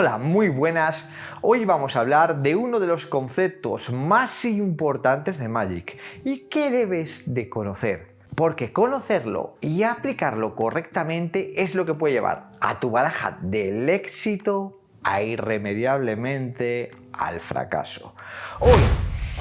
Hola, muy buenas. Hoy vamos a hablar de uno de los conceptos más importantes de Magic y que debes de conocer. Porque conocerlo y aplicarlo correctamente es lo que puede llevar a tu baraja del éxito a irremediablemente al fracaso. Hoy,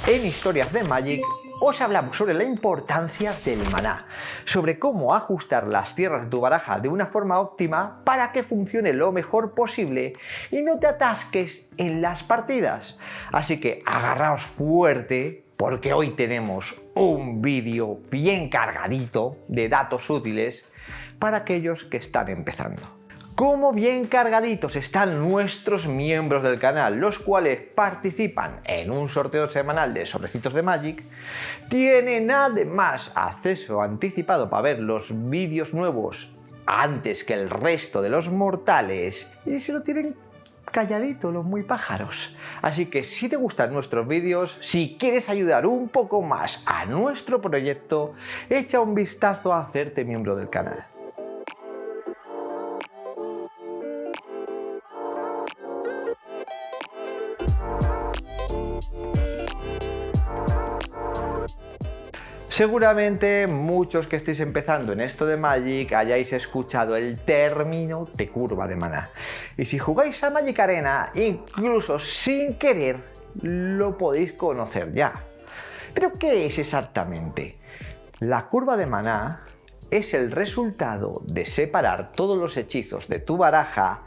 en Historias de Magic, os hablamos sobre la importancia del maná, sobre cómo ajustar las tierras de tu baraja de una forma óptima para que funcione lo mejor posible y no te atasques en las partidas. Así que agarraos fuerte porque hoy tenemos un vídeo bien cargadito de datos útiles para aquellos que están empezando. Cómo bien cargaditos están nuestros miembros del canal, los cuales participan en un sorteo semanal de sobrecitos de Magic, tienen además acceso anticipado para ver los vídeos nuevos antes que el resto de los mortales y se lo tienen calladito los muy pájaros. Así que si te gustan nuestros vídeos, si quieres ayudar un poco más a nuestro proyecto, echa un vistazo a hacerte miembro del canal. Seguramente muchos que estéis empezando en esto de Magic hayáis escuchado el término de curva de maná. Y si jugáis a Magic Arena, incluso sin querer, lo podéis conocer ya. ¿Pero qué es exactamente? La curva de maná es el resultado de separar todos los hechizos de tu baraja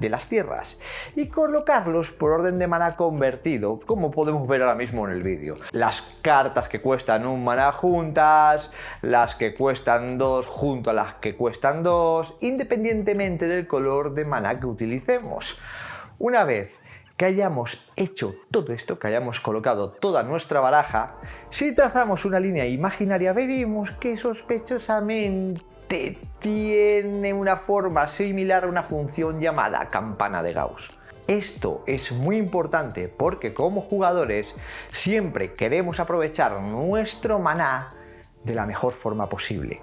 de las tierras y colocarlos por orden de maná convertido, como podemos ver ahora mismo en el vídeo. Las cartas que cuestan un maná juntas, las que cuestan 2 junto a las que cuestan 2, independientemente del color de maná que utilicemos. Una vez que hayamos hecho todo esto, que hayamos colocado toda nuestra baraja, si trazamos una línea imaginaria veremos que sospechosamente tiene una forma similar a una función llamada campana de Gauss. Esto es muy importante porque como jugadores siempre queremos aprovechar nuestro maná de la mejor forma posible.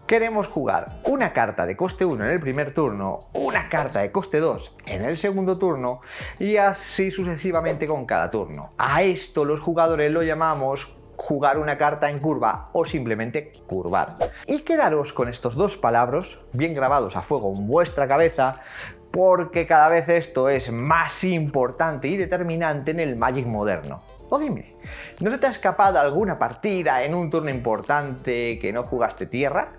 Queremos jugar una carta de coste 1 en el primer turno, una carta de coste 2 en el segundo turno y así sucesivamente con cada turno. A esto los jugadores lo llamamos jugar una carta en curva o simplemente curvar. Y quedaros con estos dos palabras bien grabados a fuego en vuestra cabeza porque cada vez esto es más importante y determinante en el Magic moderno. O dime, ¿no se te ha escapado alguna partida en un turno importante que no jugaste tierra?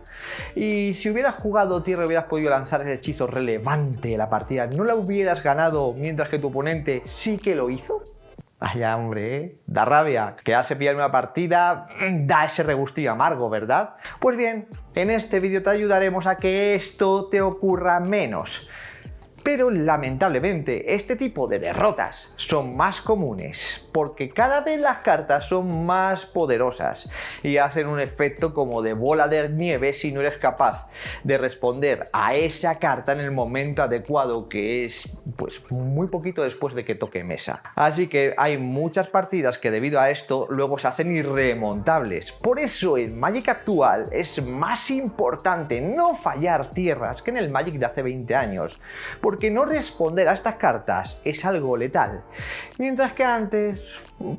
Y si hubieras jugado tierra y hubieras podido lanzar ese hechizo relevante de la partida, ¿no la hubieras ganado mientras que tu oponente sí que lo hizo? Vaya hombre, ¿eh? Da rabia. Quedarse pillado en una partida da ese regustillo amargo, ¿verdad? Pues bien, en este vídeo te ayudaremos a que esto te ocurra menos. Pero lamentablemente este tipo de derrotas son más comunes porque cada vez las cartas son más poderosas y hacen un efecto como de bola de nieve si no eres capaz de responder a esa carta en el momento adecuado, que es pues muy poquito después de que toque mesa. Así que hay muchas partidas que debido a esto luego se hacen irremontables. Por eso en Magic actual es más importante no fallar tierras que en el Magic de hace 20 años. Porque no responder a estas cartas es algo letal, mientras que antes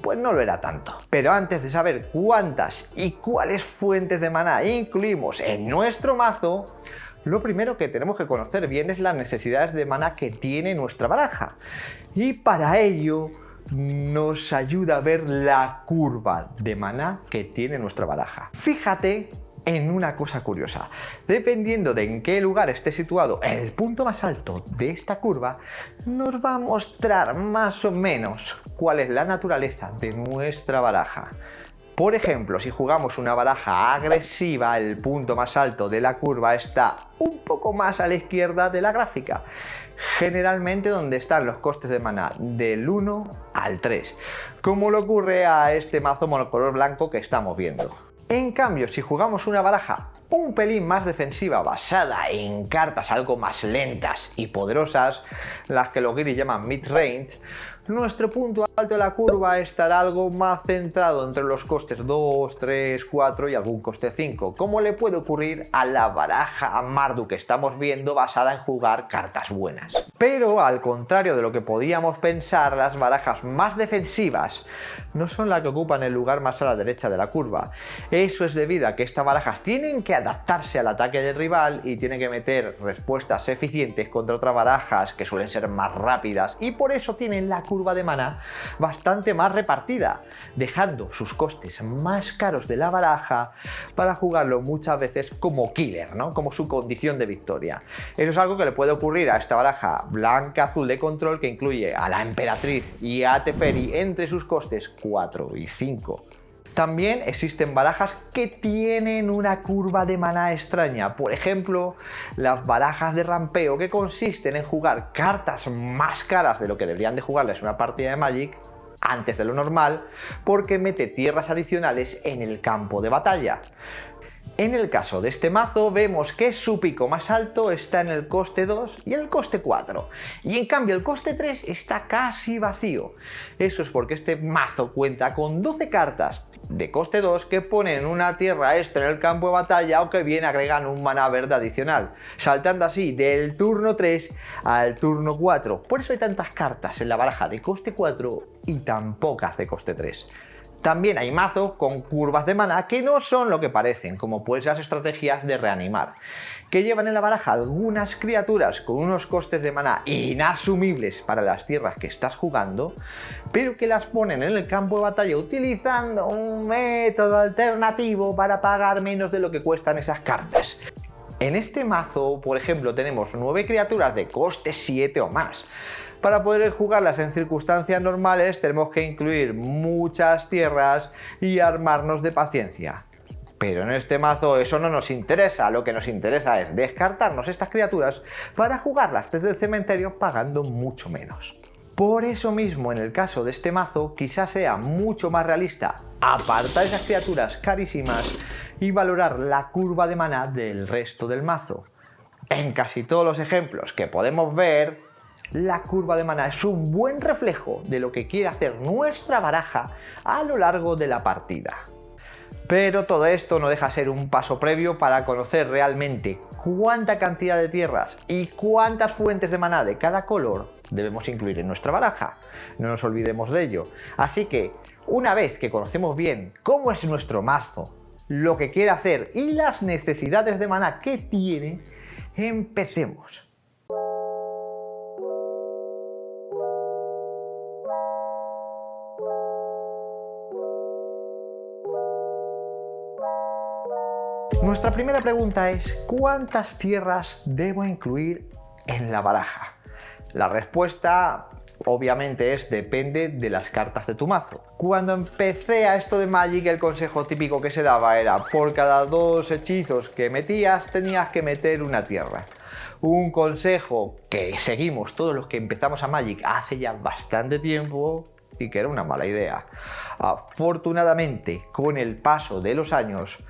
pues no lo era tanto. Pero antes de saber cuántas y cuáles fuentes de maná incluimos en nuestro mazo, lo primero que tenemos que conocer bien es las necesidades de maná que tiene nuestra baraja. Y para ello nos ayuda a ver la curva de maná que tiene nuestra baraja. Fíjate en una cosa curiosa. Dependiendo de en qué lugar esté situado el punto más alto de esta curva, nos va a mostrar más o menos cuál es la naturaleza de nuestra baraja. Por ejemplo, si jugamos una baraja agresiva, el punto más alto de la curva está un poco más a la izquierda de la gráfica, generalmente donde están los costes de maná del 1 al 3, como le ocurre a este mazo monocolor blanco que estamos viendo. En cambio, si jugamos una baraja un pelín más defensiva basada en cartas algo más lentas y poderosas, las que los guiris llaman mid-range, nuestro punto alto de la curva estará algo más centrado entre los costes 2, 3, 4 y algún coste 5, como le puede ocurrir a la baraja Marduk que estamos viendo basada en jugar cartas buenas. Pero al contrario de lo que podíamos pensar, las barajas más defensivas no son las que ocupan el lugar más a la derecha de la curva. Eso es debido a que estas barajas tienen que adaptarse al ataque del rival y tienen que meter respuestas eficientes contra otras barajas que suelen ser más rápidas, y por eso tienen la curva de maná bastante más repartida, dejando sus costes más caros de la baraja para jugarlo muchas veces como killer, ¿no? Como su condición de victoria. Eso es algo que le puede ocurrir a esta baraja blanca azul de control, que incluye a la Emperatriz y a Teferi entre sus costes 4 y 5. También existen barajas que tienen una curva de maná extraña, por ejemplo, las barajas de rampeo, que consisten en jugar cartas más caras de lo que deberían de jugarles una partida de Magic antes de lo normal, porque mete tierras adicionales en el campo de batalla. En el caso de este mazo vemos que su pico más alto está en el coste 2 y el coste 4, y en cambio el coste 3 está casi vacío. Eso es porque este mazo cuenta con 12 cartas de coste 2 que ponen una tierra extra en el campo de batalla o que bien agregan un maná verde adicional, saltando así del turno 3 al turno 4. Por eso hay tantas cartas en la baraja de coste 4 y tan pocas de coste 3. También hay mazos con curvas de maná que no son lo que parecen, como pueden ser las estrategias de reanimar, que llevan en la baraja algunas criaturas con unos costes de maná inasumibles para las tierras que estás jugando, pero que las ponen en el campo de batalla utilizando un método alternativo para pagar menos de lo que cuestan esas cartas. En este mazo, por ejemplo, tenemos 9 criaturas de coste 7 o más. Para poder jugarlas en circunstancias normales tenemos que incluir muchas tierras y armarnos de paciencia. Pero en este mazo eso no nos interesa, lo que nos interesa es descartarnos estas criaturas para jugarlas desde el cementerio pagando mucho menos. Por eso mismo, en el caso de este mazo, quizás sea mucho más realista apartar esas criaturas carísimas y valorar la curva de maná del resto del mazo. En casi todos los ejemplos que podemos ver, la curva de maná es un buen reflejo de lo que quiere hacer nuestra baraja a lo largo de la partida. Pero todo esto no deja ser un paso previo para conocer realmente cuánta cantidad de tierras y cuántas fuentes de maná de cada color debemos incluir en nuestra baraja. No nos olvidemos de ello. Así que, una vez que conocemos bien cómo es nuestro mazo, lo que quiere hacer y las necesidades de maná que tiene, empecemos. Nuestra primera pregunta es: ¿cuántas tierras debo incluir en la baraja? La respuesta obviamente depende de las cartas de tu mazo. Cuando empecé a esto de Magic, el consejo típico que se daba era: por cada 2 hechizos que metías tenías que meter una tierra. Un consejo que seguimos todos los que empezamos a Magic hace ya bastante tiempo y que era una mala idea. Afortunadamente, con el paso de los años,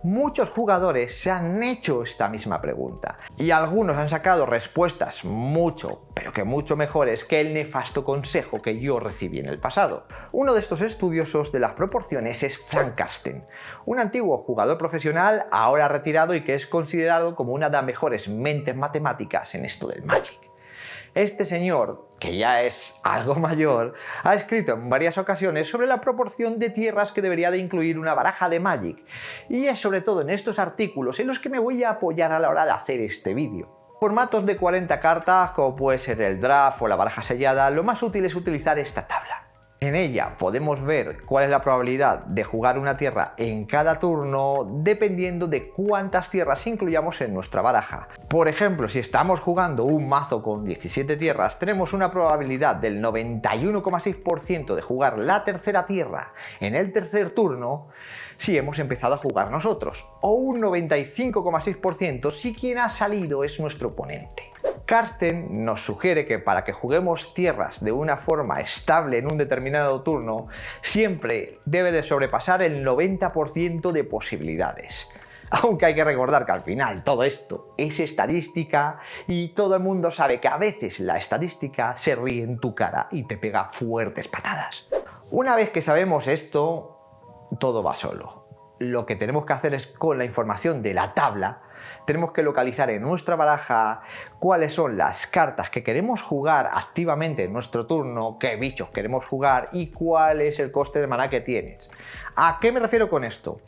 muchos jugadores se han hecho esta misma pregunta y algunos han sacado respuestas mucho, pero que mucho mejores que el nefasto consejo que yo recibí en el pasado. Uno de estos estudiosos de las proporciones es Frank Karsten, un antiguo jugador profesional ahora retirado y que es considerado como una de las mejores mentes matemáticas en esto del Magic. Este señor, que ya es algo mayor, ha escrito en varias ocasiones sobre la proporción de tierras que debería de incluir una baraja de Magic, y es sobre todo en estos artículos en los que me voy a apoyar a la hora de hacer este vídeo. Formatos de 40 cartas, como puede ser el draft o la baraja sellada, lo más útil es utilizar esta tabla. En ella podemos ver cuál es la probabilidad de jugar una tierra en cada turno dependiendo de cuántas tierras incluyamos en nuestra baraja. Por ejemplo, si estamos jugando un mazo con 17 tierras, tenemos una probabilidad del 91,6% de jugar la tercera tierra en el tercer turno si hemos empezado a jugar nosotros, o un 95,6% si quien ha salido es nuestro oponente. Karsten nos sugiere que para que juguemos tierras de una forma estable en un determinado turno, siempre debe de sobrepasar el 90% de posibilidades. Aunque hay que recordar que al final todo esto es estadística y todo el mundo sabe que a veces la estadística se ríe en tu cara y te pega fuertes patadas. Una vez que sabemos esto, todo va solo. Lo que tenemos que hacer es, con la información de la tabla, tenemos que localizar en nuestra baraja cuáles son las cartas que queremos jugar activamente en nuestro turno, qué bichos queremos jugar y cuál es el coste de maná que tienes. ¿A qué me refiero con esto?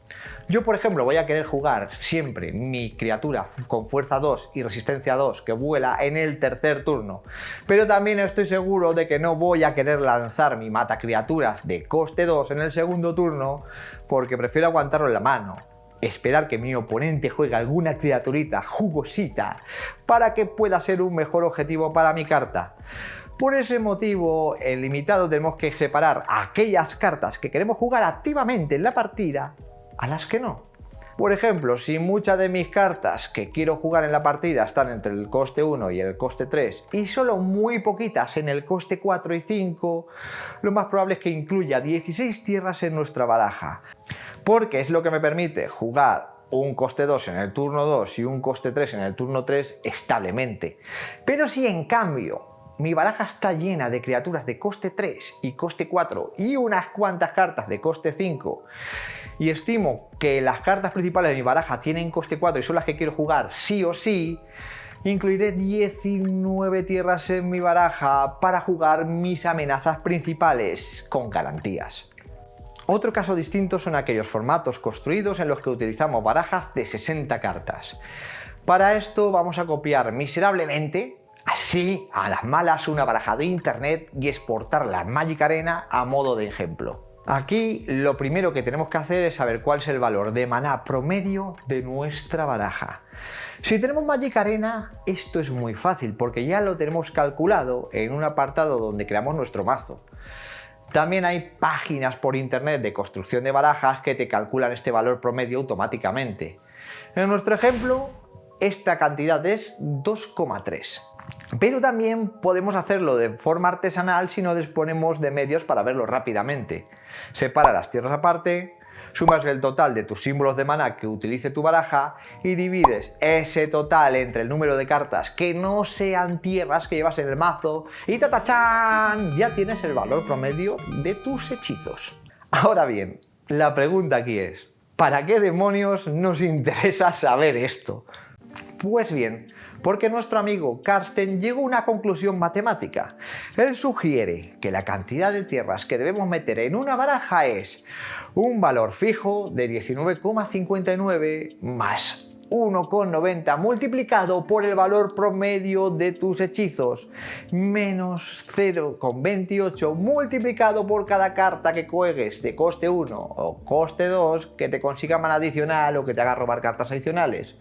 Yo, por ejemplo, voy a querer jugar siempre mi criatura con fuerza 2 y resistencia 2 que vuela en el tercer turno, pero también estoy seguro de que no voy a querer lanzar mi mata criaturas de coste 2 en el segundo turno porque prefiero aguantarlo en la mano, esperar que mi oponente juegue alguna criaturita jugosita para que pueda ser un mejor objetivo para mi carta. Por ese motivo, en limitado tenemos que separar aquellas cartas que queremos jugar activamente en la partida a las que no. Por ejemplo, si muchas de mis cartas que quiero jugar en la partida están entre el coste 1 y el coste 3 y solo muy poquitas en el coste 4 y 5, lo más probable es que incluya 16 tierras en nuestra baraja, porque es lo que me permite jugar un coste 2 en el turno 2 y un coste 3 en el turno 3 establemente. Pero si en cambio mi baraja está llena de criaturas de coste 3 y coste 4 y unas cuantas cartas de coste 5 y estimo que las cartas principales de mi baraja tienen coste 4 y son las que quiero jugar sí o sí, incluiré 19 tierras en mi baraja para jugar mis amenazas principales con garantías. Otro caso distinto son aquellos formatos construidos en los que utilizamos barajas de 60 cartas. Para esto vamos a copiar miserablemente, así a las malas, una baraja de internet y exportarla a Magic Arena a modo de ejemplo. Aquí lo primero que tenemos que hacer es saber cuál es el valor de maná promedio de nuestra baraja. Si tenemos Magic Arena, esto es muy fácil porque ya lo tenemos calculado en un apartado donde creamos nuestro mazo. También hay páginas por internet de construcción de barajas que te calculan este valor promedio automáticamente. En nuestro ejemplo, esta cantidad es 2,3. Pero también podemos hacerlo de forma artesanal si no disponemos de medios para verlo rápidamente. Separa las tierras aparte, sumas el total de tus símbolos de maná que utilice tu baraja y divides ese total entre el número de cartas que no sean tierras que llevas en el mazo y ¡tatachán! Ya tienes el valor promedio de tus hechizos. Ahora bien, la pregunta aquí es, ¿para qué demonios nos interesa saber esto? Pues bien, porque nuestro amigo Karsten llegó a una conclusión matemática. Él sugiere que la cantidad de tierras que debemos meter en una baraja es un valor fijo de 19,59 más 1,90 multiplicado por el valor promedio de tus hechizos menos 0,28 multiplicado por cada carta que juegues de coste 1 o coste 2 que te consiga mana adicional o que te haga robar cartas adicionales.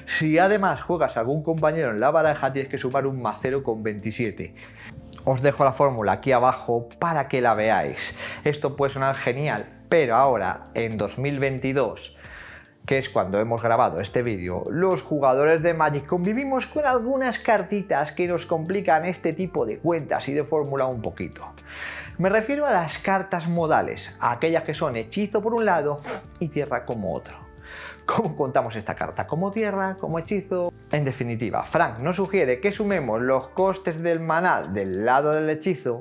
Si además juegas a algún compañero en la baraja, tienes que sumar un más 0,27. Os dejo la fórmula aquí abajo para que la veáis. Esto puede sonar genial, pero ahora, en 2022, que es cuando hemos grabado este vídeo, los jugadores de Magic convivimos con algunas cartitas que nos complican este tipo de cuentas y de fórmula un poquito. Me refiero a las cartas modales, a aquellas que son hechizo por un lado y tierra como otro. ¿Cómo contamos esta carta? ¿Como tierra? ¿Como hechizo? En definitiva, Frank nos sugiere que sumemos los costes del maná del lado del hechizo,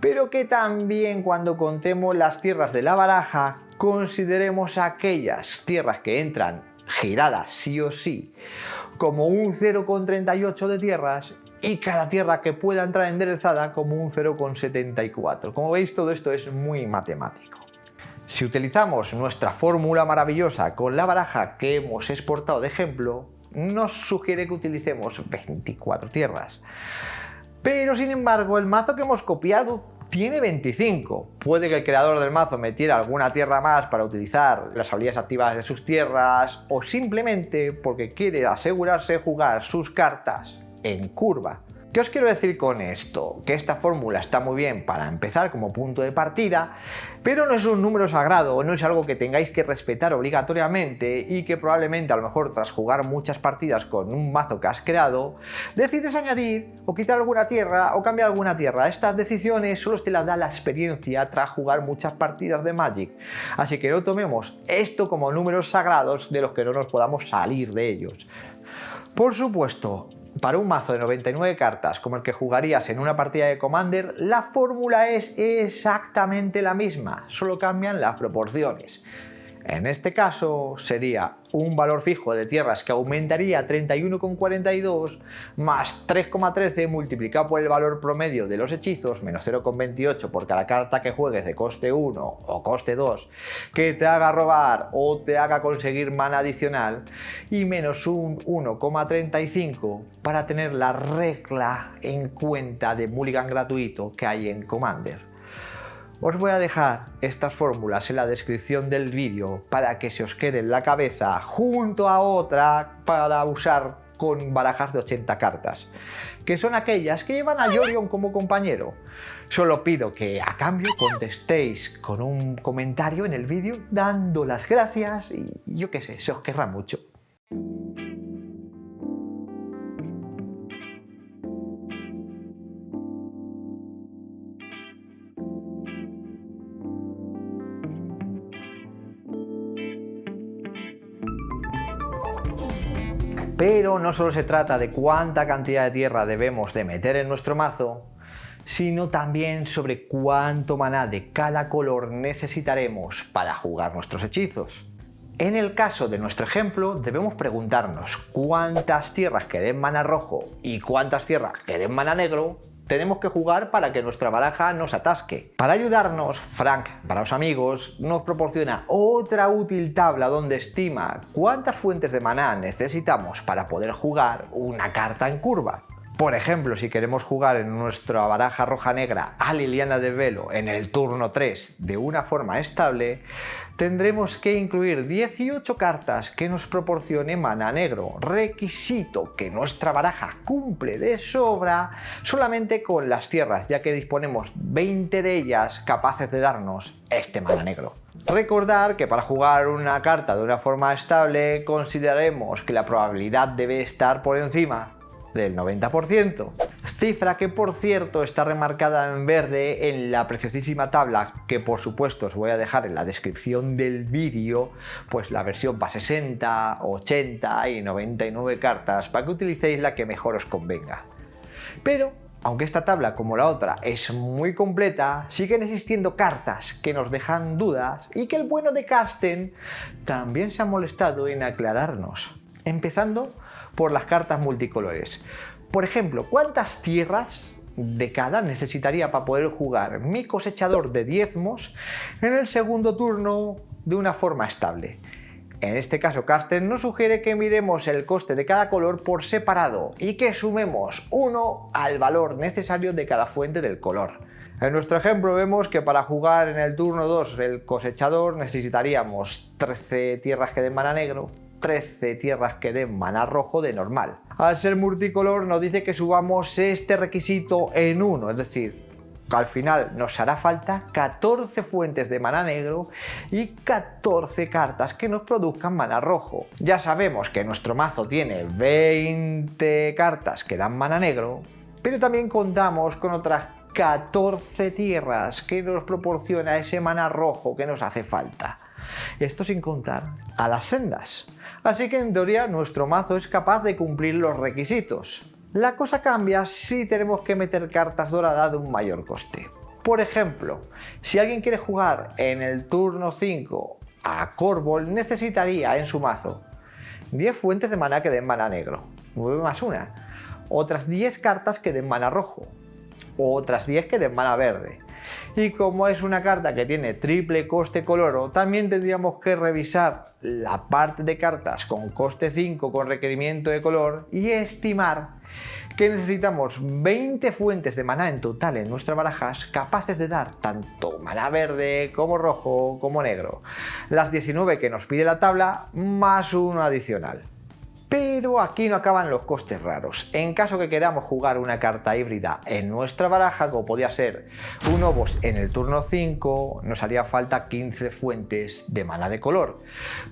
pero que también cuando contemos las tierras de la baraja, consideremos aquellas tierras que entran giradas sí o sí, como un 0,38 de tierras, y cada tierra que pueda entrar enderezada como un 0,74. Como veis, todo esto es muy matemático. Si utilizamos nuestra fórmula maravillosa con la baraja que hemos exportado de ejemplo, nos sugiere que utilicemos 24 tierras. Pero sin embargo, el mazo que hemos copiado tiene 25. Puede que el creador del mazo metiera alguna tierra más para utilizar las habilidades activas de sus tierras, o simplemente porque quiere asegurarse jugar sus cartas en curva. ¿Qué os quiero decir con esto? Que esta fórmula está muy bien para empezar como punto de partida, pero no es un número sagrado, no es algo que tengáis que respetar obligatoriamente y que probablemente a lo mejor tras jugar muchas partidas con un mazo que has creado, decides añadir o quitar alguna tierra o cambiar alguna tierra. Estas decisiones solo te las da la experiencia tras jugar muchas partidas de Magic, así que no tomemos esto como números sagrados de los que no nos podamos salir de ellos. Por supuesto, para un mazo de 99 cartas como el que jugarías en una partida de Commander, la fórmula es exactamente la misma, solo cambian las proporciones. En este caso sería un valor fijo de tierras que aumentaría a 31,42 más 3,13 multiplicado por el valor promedio de los hechizos menos 0,28 por cada carta que juegues de coste 1 o coste 2 que te haga robar o te haga conseguir mana adicional y menos un 1,35 para tener la regla en cuenta de mulligan gratuito que hay en Commander. Os voy a dejar estas fórmulas en la descripción del vídeo para que se os quede en la cabeza junto a otra para usar con barajas de 80 cartas, que son aquellas que llevan a Yorion como compañero. Solo pido que a cambio contestéis con un comentario en el vídeo dando las gracias y yo qué sé, se os querrá mucho. Pero no solo se trata de cuánta cantidad de tierra debemos de meter en nuestro mazo, sino también sobre cuánto maná de cada color necesitaremos para jugar nuestros hechizos. En el caso de nuestro ejemplo, debemos preguntarnos cuántas tierras que den maná rojo y cuántas tierras que den maná negro tenemos que jugar para que nuestra baraja no se atasque. Para ayudarnos, Frank, para los amigos, nos proporciona otra útil tabla donde estima cuántas fuentes de maná necesitamos para poder jugar una carta en curva. Por ejemplo, si queremos jugar en nuestra baraja roja-negra a Liliana de Velo en el turno 3 de una forma estable, tendremos que incluir 18 cartas que nos proporcione maná negro, requisito que nuestra baraja cumple de sobra solamente con las tierras, ya que disponemos 20 de ellas capaces de darnos este maná negro. Recordar que para jugar una carta de una forma estable consideraremos que la probabilidad debe estar por encima del 90%, cifra que por cierto está remarcada en verde en la preciosísima tabla que por supuesto os voy a dejar en la descripción del vídeo, pues la versión para 60, 80 y 99 cartas para que utilicéis la que mejor os convenga. Pero aunque esta tabla como la otra es muy completa, siguen existiendo cartas que nos dejan dudas y que el bueno de Carsten también se ha molestado en aclararnos, empezando por las cartas multicolores. Por ejemplo, ¿cuántas tierras de cada necesitaría para poder jugar mi cosechador de diezmos en el segundo turno de una forma estable? En este caso, Carsten nos sugiere que miremos el coste de cada color por separado y que sumemos 1 al valor necesario de cada fuente del color. En nuestro ejemplo vemos que para jugar en el turno 2 el cosechador necesitaríamos 13 tierras que den maná negro, 13 tierras que den maná rojo de normal. Al ser multicolor nos dice que subamos este requisito en 1, es decir, al final nos hará falta 14 fuentes de maná negro y 14 cartas que nos produzcan maná rojo. Ya sabemos que nuestro mazo tiene 20 cartas que dan maná negro, pero también contamos con otras 14 tierras que nos proporciona ese maná rojo que nos hace falta. Esto sin contar a las sendas. Así que en teoría nuestro mazo es capaz de cumplir los requisitos. La cosa cambia si tenemos que meter cartas doradas de un mayor coste. Por ejemplo, si alguien quiere jugar en el turno 5 a Corvol, necesitaría en su mazo 10 fuentes de maná que den maná negro, 9 más 1, otras 10 cartas que den maná rojo, otras 10 que den maná verde. Y como es una carta que tiene triple coste coloro, también tendríamos que revisar la parte de cartas con coste 5 con requerimiento de color y estimar que necesitamos 20 fuentes de maná en total en nuestras barajas capaces de dar tanto maná verde como rojo como negro. Las 19 que nos pide la tabla más uno adicional. Pero aquí no acaban los costes raros. En caso que queramos jugar una carta híbrida en nuestra baraja, como podría ser un Obos en el turno 5, nos haría falta 15 fuentes de mana de color.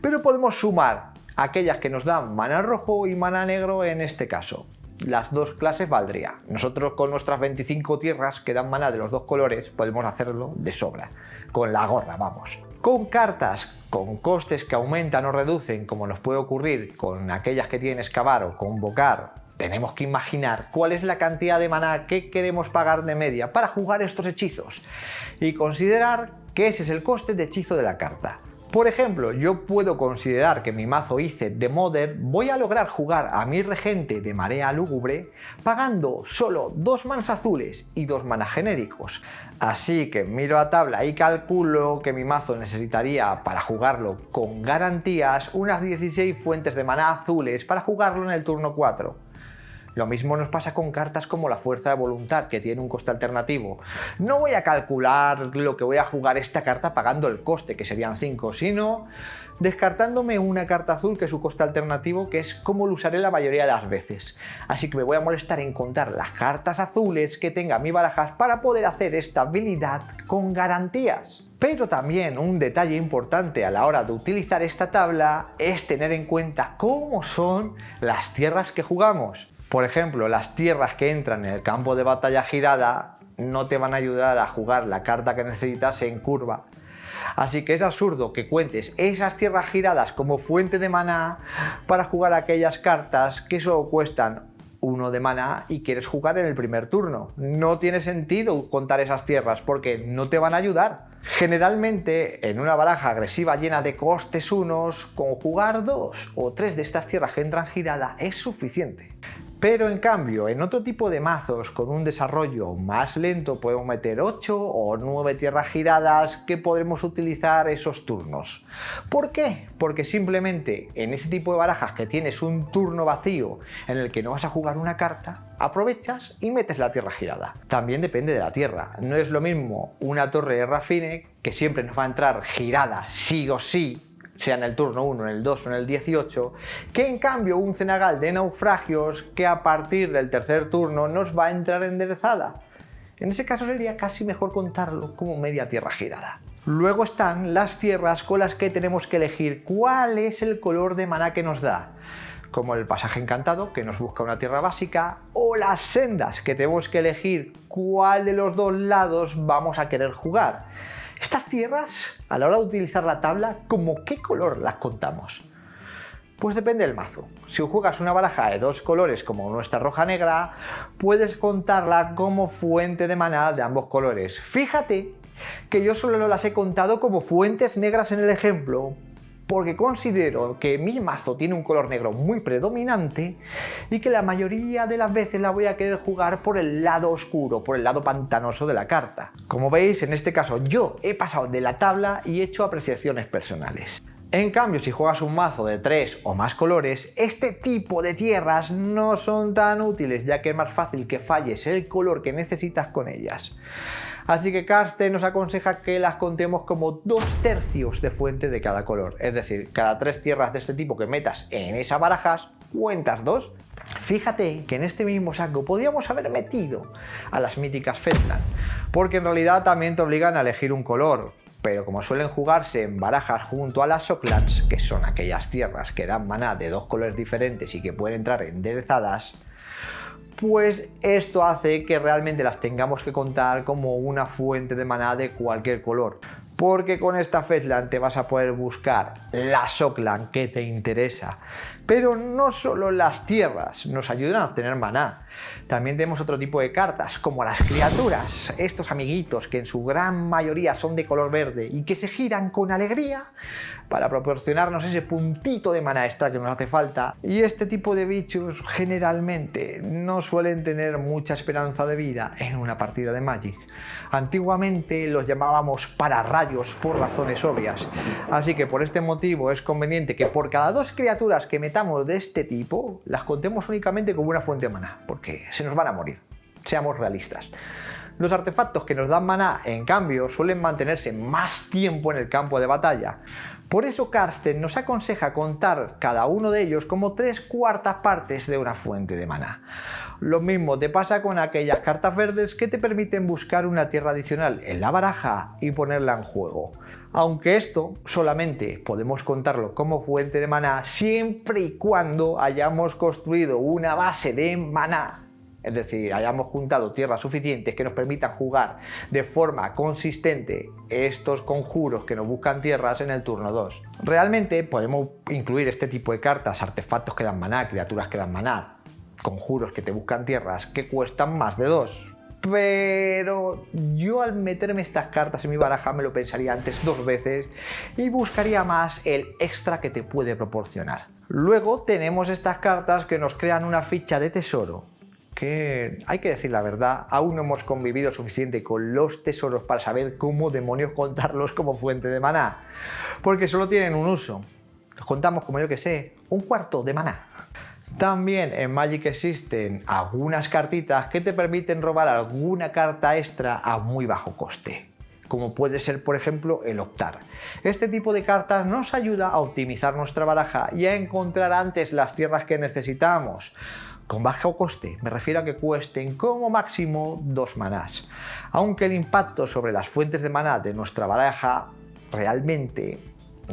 Pero podemos sumar aquellas que nos dan mana rojo y mana negro en este caso. Las dos clases valdría. Nosotros con nuestras 25 tierras que dan mana de los dos colores podemos hacerlo de sobra. Con la gorra, vamos. Con cartas con costes que aumentan o reducen, como nos puede ocurrir con aquellas que tienen excavar o convocar, tenemos que imaginar cuál es la cantidad de maná que queremos pagar de media para jugar estos hechizos y considerar que ese es el coste de hechizo de la carta. Por ejemplo, yo puedo considerar que mi mazo Izzet de Modern voy a lograr jugar a mi regente de Marea Lúgubre pagando solo 2 manas azules y 2 manas genéricos. Así que miro la tabla y calculo que mi mazo necesitaría para jugarlo con garantías unas 16 fuentes de maná azules para jugarlo en el turno 4. Lo mismo nos pasa con cartas como la Fuerza de Voluntad, que tiene un coste alternativo. No voy a calcular lo que voy a jugar esta carta pagando el coste, que serían 5, sino descartándome una carta azul que es su coste alternativo, que es como lo usaré la mayoría de las veces. Así que me voy a molestar en contar las cartas azules que tenga mi barajas para poder hacer esta habilidad con garantías. Pero también un detalle importante a la hora de utilizar esta tabla es tener en cuenta cómo son las tierras que jugamos. Por ejemplo, las tierras que entran en el campo de batalla girada no te van a ayudar a jugar la carta que necesitas en curva. Así que es absurdo que cuentes esas tierras giradas como fuente de maná para jugar aquellas cartas que solo cuestan 1 de maná y quieres jugar en el primer turno. No tiene sentido contar esas tierras porque no te van a ayudar. Generalmente, en una baraja agresiva llena de costes unos, con jugar 2 o 3 de estas tierras que entran girada es suficiente. Pero en cambio, en otro tipo de mazos con un desarrollo más lento podemos meter 8 o 9 tierras giradas que podremos utilizar esos turnos. ¿Por qué? Porque simplemente en ese tipo de barajas que tienes un turno vacío en el que no vas a jugar una carta, aprovechas y metes la tierra girada. También depende de la tierra. No es lo mismo una torre de Rafine, que siempre nos va a entrar girada sí o sí, sea en el turno 1, en el 2 o en el 18, que en cambio un Cenagal de Naufragios que a partir del tercer turno nos va a entrar enderezada. En ese caso sería casi mejor contarlo como media tierra girada. Luego están las tierras con las que tenemos que elegir cuál es el color de maná que nos da, como el Pasaje Encantado, que nos busca una tierra básica, o las sendas, que tenemos que elegir cuál de los dos lados vamos a querer jugar. Estas tierras, a la hora de utilizar la tabla, ¿cómo qué color las contamos? Pues depende del mazo. Si juegas una baraja de 2 colores como nuestra roja-negra, puedes contarla como fuente de maná de ambos colores. Fíjate que yo solo las he contado como fuentes negras en el ejemplo, porque considero que mi mazo tiene un color negro muy predominante y que la mayoría de las veces la voy a querer jugar por el lado oscuro, por el lado pantanoso de la carta. Como veis, en este caso yo he pasado de la tabla y he hecho apreciaciones personales. En cambio, si juegas un mazo de 3 o más colores, este tipo de tierras no son tan útiles, ya que es más fácil que falles el color que necesitas con ellas. Así que Karsten nos aconseja que las contemos como 2/3 de fuente de cada color. Es decir, cada 3 tierras de este tipo que metas en esas barajas, cuentas 2. Fíjate que en este mismo saco podríamos haber metido a las míticas Fetchland, porque en realidad también te obligan a elegir un color. Pero como suelen jugarse en barajas junto a las Shocklands, que son aquellas tierras que dan maná de 2 colores diferentes y que pueden entrar enderezadas, pues esto hace que realmente las tengamos que contar como una fuente de maná de cualquier color. Porque con esta Fetchland te vas a poder buscar la Shockland que te interesa. Pero no solo las tierras nos ayudan a obtener maná. También tenemos otro tipo de cartas, como las criaturas, estos amiguitos que en su gran mayoría son de color verde y que se giran con alegría para proporcionarnos ese puntito de maná extra que nos hace falta. Y este tipo de bichos generalmente no suelen tener mucha esperanza de vida en una partida de Magic. Antiguamente los llamábamos pararrayos por razones obvias, así que por este motivo es conveniente que por cada 2 criaturas que metamos de este tipo, las contemos únicamente como una fuente de maná, porque se nos van a morir, seamos realistas. Los artefactos que nos dan maná, en cambio, suelen mantenerse más tiempo en el campo de batalla. Por eso Karsten nos aconseja contar cada uno de ellos como 3/4 partes de una fuente de maná. Lo mismo te pasa con aquellas cartas verdes que te permiten buscar una tierra adicional en la baraja y ponerla en juego. Aunque esto solamente podemos contarlo como fuente de maná siempre y cuando hayamos construido una base de maná. Es decir, hayamos juntado tierras suficientes que nos permitan jugar de forma consistente estos conjuros que nos buscan tierras en el turno 2. Realmente podemos incluir este tipo de cartas, artefactos que dan maná, criaturas que dan maná, conjuros que te buscan tierras que cuestan más de 2. Pero yo al meterme estas cartas en mi baraja me lo pensaría antes 2 veces y buscaría más el extra que te puede proporcionar. Luego tenemos estas cartas que nos crean una ficha de tesoro, que hay que decir la verdad, aún no hemos convivido suficiente con los tesoros para saber cómo demonios contarlos como fuente de maná, porque solo tienen un uso. Contamos, como yo que sé, 1/4 de maná. También en Magic existen algunas cartitas que te permiten robar alguna carta extra a muy bajo coste, como puede ser por ejemplo el Optar. Este tipo de cartas nos ayuda a optimizar nuestra baraja y a encontrar antes las tierras que necesitamos. Con bajo coste me refiero a que cuesten como máximo 2 manás, aunque el impacto sobre las fuentes de maná de nuestra baraja realmente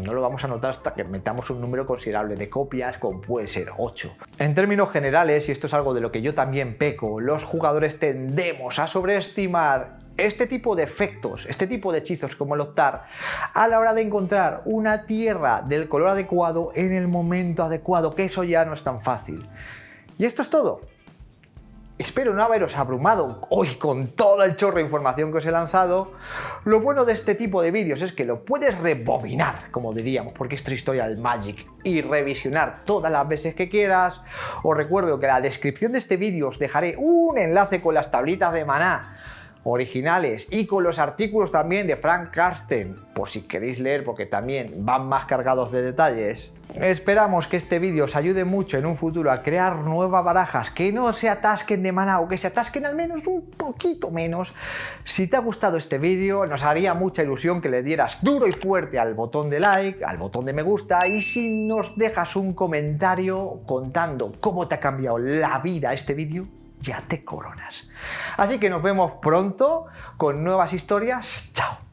no lo vamos a notar hasta que metamos un número considerable de copias, como puede ser 8. En términos generales, y esto es algo de lo que yo también peco, los jugadores tendemos a sobreestimar este tipo de efectos, este tipo de hechizos como el Optar, a la hora de encontrar una tierra del color adecuado en el momento adecuado, que eso ya no es tan fácil. Y esto es todo. Espero no haberos abrumado hoy con todo el chorro de información que os he lanzado. Lo bueno de este tipo de vídeos es que lo puedes rebobinar, como diríamos, porque esto es historia del Magic, y revisionar todas las veces que quieras. Os recuerdo que en la descripción de este vídeo os dejaré un enlace con las tablitas de maná originales y con los artículos también de Frank Karsten, por si queréis leer, porque también van más cargados de detalles. Esperamos que este vídeo os ayude mucho en un futuro a crear nuevas barajas que no se atasquen de maná o que se atasquen al menos un poquito menos. Si te ha gustado este vídeo, nos haría mucha ilusión que le dieras duro y fuerte al botón de like, al botón de me gusta, y si nos dejas un comentario contando cómo te ha cambiado la vida este vídeo, ya te coronas. Así que nos vemos pronto con nuevas historias. ¡Chao!